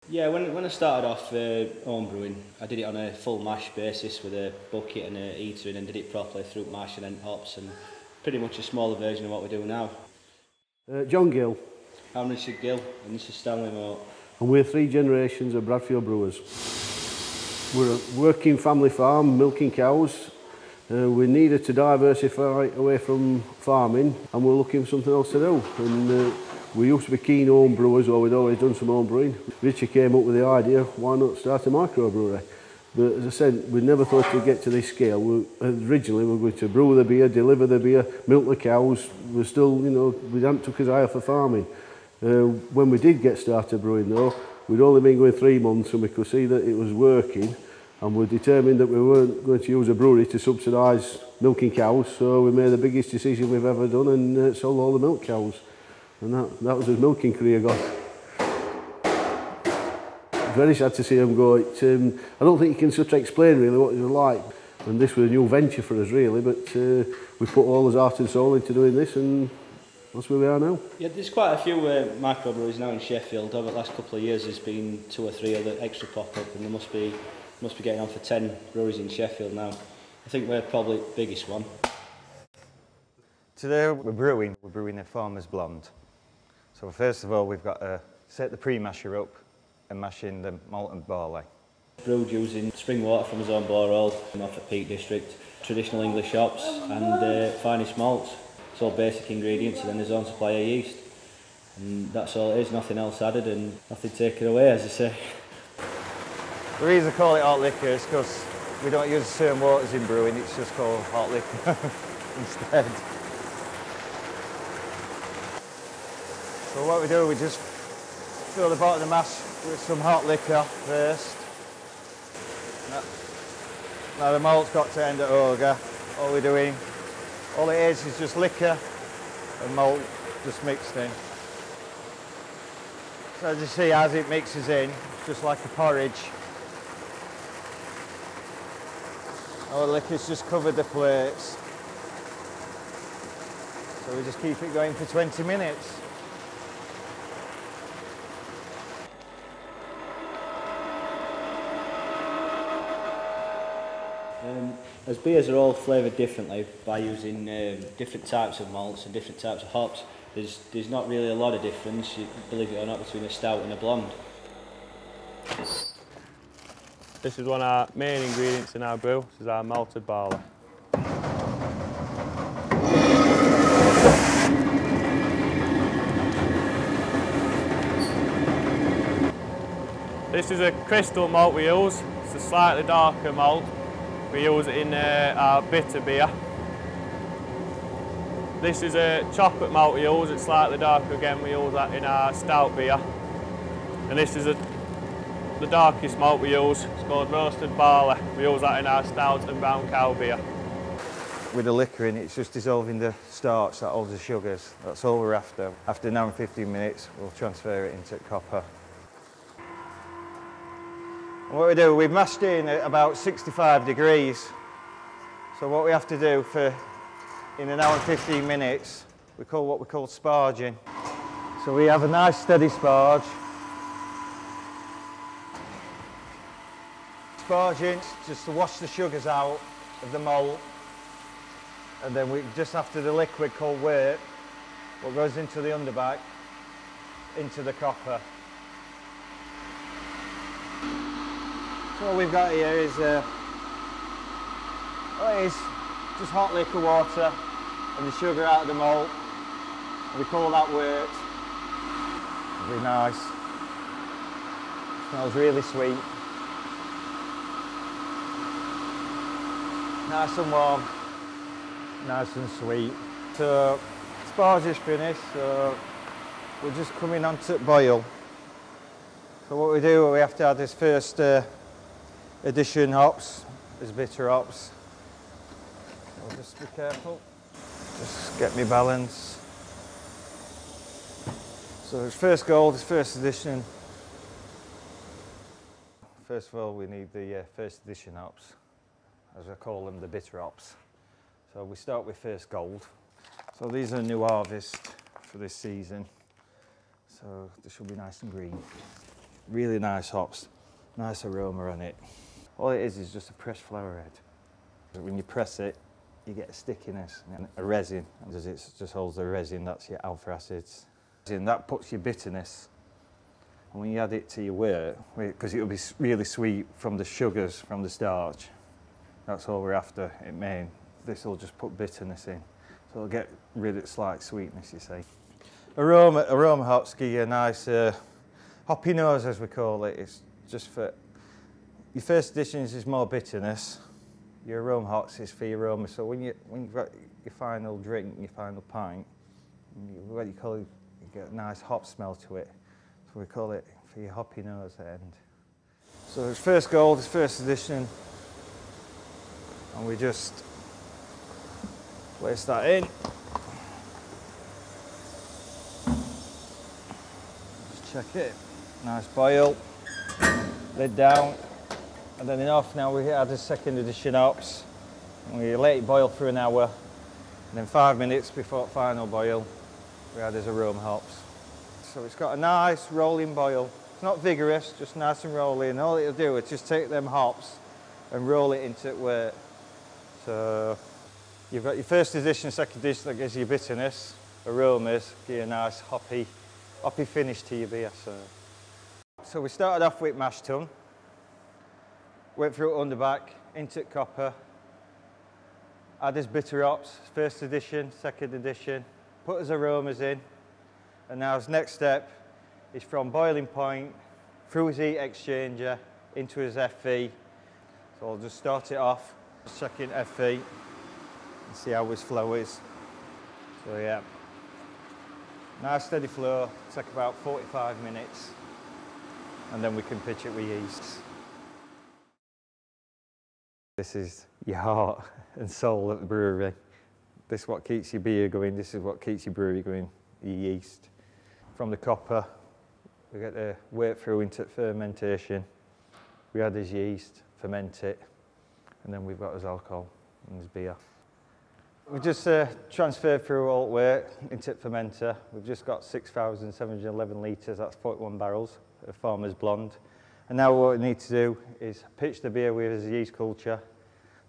Yeah, when I started off home brewing, I did it on a full mash basis with a bucket and a heater in and did it properly through mash and then hops, and pretty much a smaller version of what we do now. John Gill, I'm Richard Gill and this is Stanley Moat. and we're 3 generations of Bradfield Brewers. We're a working family farm, milking cows. We needed to diversify away from farming, and we're looking for something else to do. And we used to be keen home brewers, or we'd always done some home brewing. Richard came up with the idea, why not start a microbrewery? But as I said, we never thought we'd get to this scale. Originally, we were going to brew the beer, deliver the beer, milk the cows. We're still, we hadn't took his eye off of farming. When we did get started brewing though, we'd only been going 3 months and we could see that it was working, and we determined that we weren't going to use a brewery to subsidise milking cows, so we made the biggest decision we've ever done and sold all the milk cows. And that was his milking career gone. Very sad to see him go. I don't think you can sort of explain really what it was like. And this was a new venture for us really, but we put all his heart and soul into doing this, and that's where we are now. Yeah, there's quite a few microbreweries now in Sheffield. Over the last couple of years there's been 2 or 3 other extra pop-up, and there must be getting on for 10 breweries in Sheffield now. I think we're probably the biggest one. Today we're brewing a farmer's blonde. So first of all we've got to set the pre-masher up and mash in the malt and barley. Brewed using spring water from his own borehole off at Peak District, traditional English hops and finest malts. It's all basic ingredients, and then his own supply of yeast. And that's all it is, nothing else added and nothing taken away, as I say. The reason I call it hot liquor is because we don't use the same waters in brewing, it's just called hot liquor instead. So what we do, we just fill the bottom of the mash with some hot liquor first. Now the malt's got to end at ogre. All it is just liquor and malt just mixed in. So as you see, as it mixes in, it's just like a porridge. All the liquor's just covered the plates. So we just keep it going for 20 minutes. As beers are all flavoured differently by using different types of malts and different types of hops, there's not really a lot of difference, believe it or not, between a stout and a blonde. This is one of our main ingredients in our brew. This is our malted barley. This is a crystal malt we use. It's a slightly darker malt. We use it in our bitter beer. This is a chocolate malt we use. It's slightly darker again. We use that in our stout beer. And this is the darkest malt we use. It's called roasted barley. We use that in our stout and brown cow beer. With the liquor in, it's just dissolving the starch that holds the sugars. That's all we're after. After an hour and 15 minutes, we'll transfer it into copper. And what we do, we've mashed in at about 65 degrees. So what we have to do in an hour and 15 minutes, we call what we call sparging. So we have a nice steady sparge. Sparging, just to wash the sugars out of the malt. And then we just after the liquid called wort, what goes into the underback, into the copper. So what we've got here is just hot liquor water and the sugar out of the malt. And we call that wort. Very nice. Smells really sweet. Nice and warm. Nice and sweet. So sparge is finished, so we're just coming on to boil. So what we do, we have to add this first addition hops, as bitter hops. So just be careful. Just get me balance. So it's first gold, it's first addition. First of all, we need the first addition hops, as I call them, the bitter hops. So we start with first gold. So these are a new harvest for this season. So they should be nice and green. Really nice hops, nice aroma on it. All it is just a pressed flower head. When you press it, you get a stickiness and a resin. And as it just holds the resin, that's your alpha acids. And that puts your bitterness. And when you add it to your wort, because it'll be really sweet from the sugars, from the starch, that's all we're after in main. This will just put bitterness in. So it'll get rid of slight sweetness, you see. Aroma hops give you a nice hoppy nose, as we call it. It's just for your first additions is more bitterness. Your aroma hops is for your aroma. So when you've got your final drink, your final pint, what you call it, you get a nice hop smell to it. So we call it for your hoppy nose at the end. So it's first gold, it's first edition, and we just place that in. Just check it. Nice boil. Lid down. And then in half an hour we add a second edition hops. And we let it boil for an hour. And then 5 minutes before final boil, we add his aroma hops. So it's got a nice rolling boil. It's not vigorous, just nice and rolling. And all it'll do is just take them hops and roll it into it wort. So you've got your first edition, second edition that gives you bitterness, aromas, give you a nice hoppy finish to your beer. So we started off with mash tun, went through underback, into copper, add his bitter hops, first edition, second edition, put his aromas in, and now his next step is from boiling point through his heat exchanger into his FV. So I'll just start it off, just checking FV and see how his flow is. So yeah, nice steady flow, take about 45 minutes, and then we can pitch it with yeast. This is your heart and soul at the brewery. This is what keeps your beer going, this is what keeps your brewery going, your yeast. From the copper, we get the wort through into fermentation. We add his yeast, ferment it, and then we've got his alcohol and his beer. We just transferred through all wort into the fermenter. We've just got 6,711 litres, that's 41 barrels of Farmer's Blonde. And now what we need to do is pitch the beer with his yeast culture.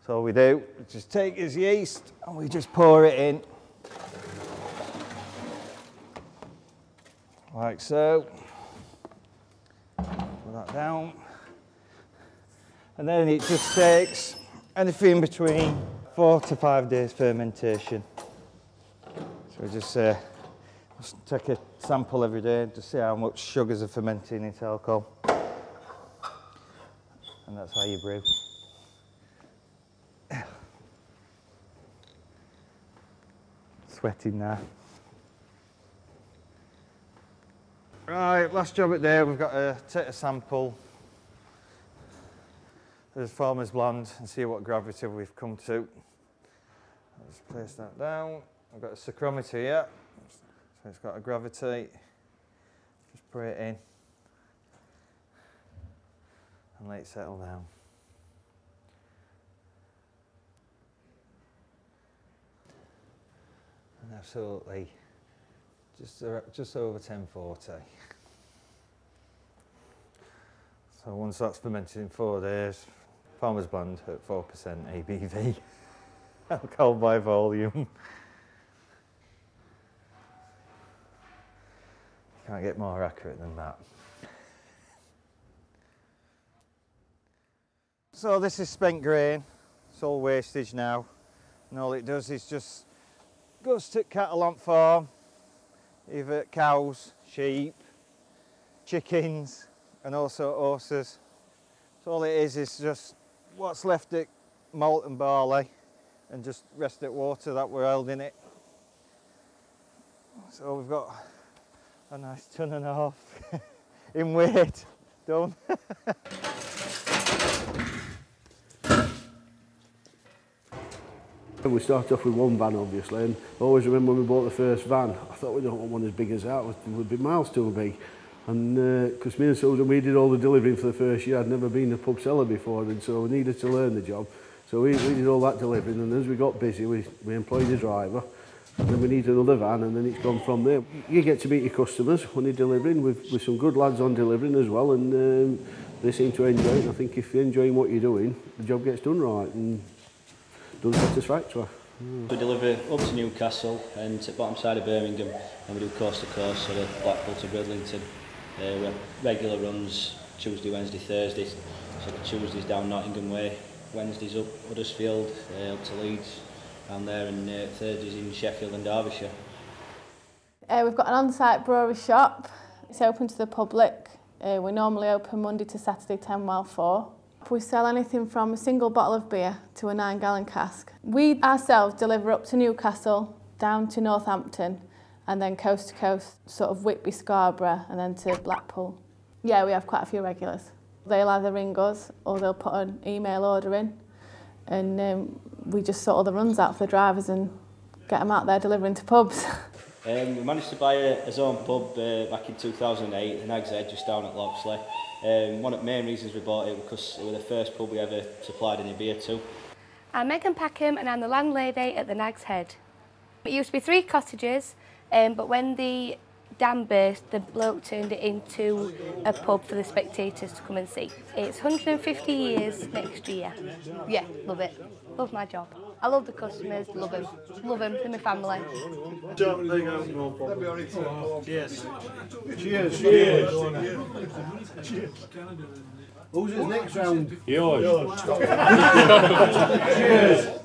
So all we do is just take his yeast and we just pour it in. Like so. Put that down. And then it just takes anything between 4 to 5 days fermentation. So we just take a sample every day to see how much sugars are fermenting into alcohol. And that's how you brew. Sweating now. Right, last job at there, we've got to take a sample of the Farmer's Blonde and see what gravity we've come to. Let's place that down. I've got a psychrometer here, so it's got a gravity. Just put it in and let it settle down. And absolutely just over 1040. So once that's fermented in 4 days, Farmer's Blonde at 4% ABV, alcohol by volume. Can't get more accurate than that. So this is spent grain, it's all wastage now, and all it does is just goes to cattle on farm, either cows, sheep, chickens, and also horses. So all it is just what's left at malt and barley, and just rest at water that we're held in it. So we've got a nice 1.5 tons in weight done. We started off with one van obviously, and I always remember when we bought the first van, I thought we don't want one as big as that, it would be miles too big. And because me and Susan, we did all the delivering for the first year. I'd never been a pub seller before, and so we needed to learn the job. So we did all that delivering, and as we got busy, we employed a driver, Then we need another van, and then it's gone from there. You get to meet your customers when you're delivering, with some good lads on delivering as well, and they seem to enjoy it. And I think if you're enjoying what you're doing, the job gets done right and done satisfactorily. We deliver up to Newcastle and to the bottom side of Birmingham, and we do coast to coast, so Blackpool to Bridlington. We have regular runs Tuesday, Wednesday, Thursdays. So Tuesdays down Nottingham Way, Wednesdays up Huddersfield, up to Leeds, down there, and Thursdays in Sheffield and Derbyshire. We've got an on-site brewery shop. It's open to the public. We normally open Monday to Saturday 10 while 4. We sell anything from a single bottle of beer to a 9-gallon cask. We ourselves deliver up to Newcastle, down to Northampton, and then coast to coast, sort of Whitby, Scarborough, and then to Blackpool. Yeah, we have quite a few regulars. They'll either ring us or they'll put an email order in, and we just sort all the runs out for the drivers and get them out there delivering to pubs. We managed to buy a zone pub back in 2008, the Nag's Head, just down at Loxley. One of the main reasons we bought it was because it was the first pub we ever supplied any beer to. I'm Megan Packham and I'm the landlady at the Nag's Head. It used to be 3 cottages, but when the dam burst, the bloke turned it into a pub for the spectators to come and see. It's 150 years next year. Yeah, love it. Love my job. I love the customers, love them. Love them, they're my family. Cheers. Cheers. Cheers. Cheers. Who's his next round? Yours. Cheers.